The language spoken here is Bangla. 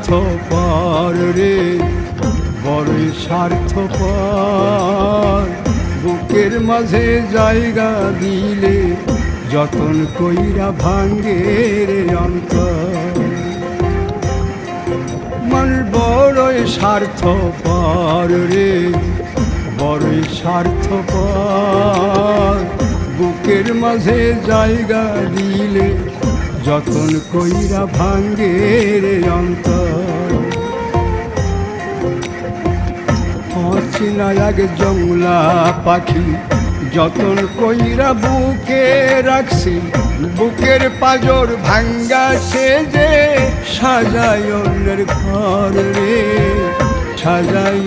স্বার্থপর রে, বড়ই স্বার্থপর। বুকের মাঝে জায়গা দিলে যতন কইরা ভাঙ্গে রে অন্তর। মানুষ বড়ই স্বার্থপর রে, বড়ই স্বার্থপর। বুকের মাঝে জায়গা দিলে যতন কইরা ভাঙ্গে রে অন্তর। অচেনা এক জংলা পাখি যতন কইরা বুকে রাখছি, বুকের পাজর ভাঙ্গা সে যে সাজায় অন্যের ঘর রে, সাজায়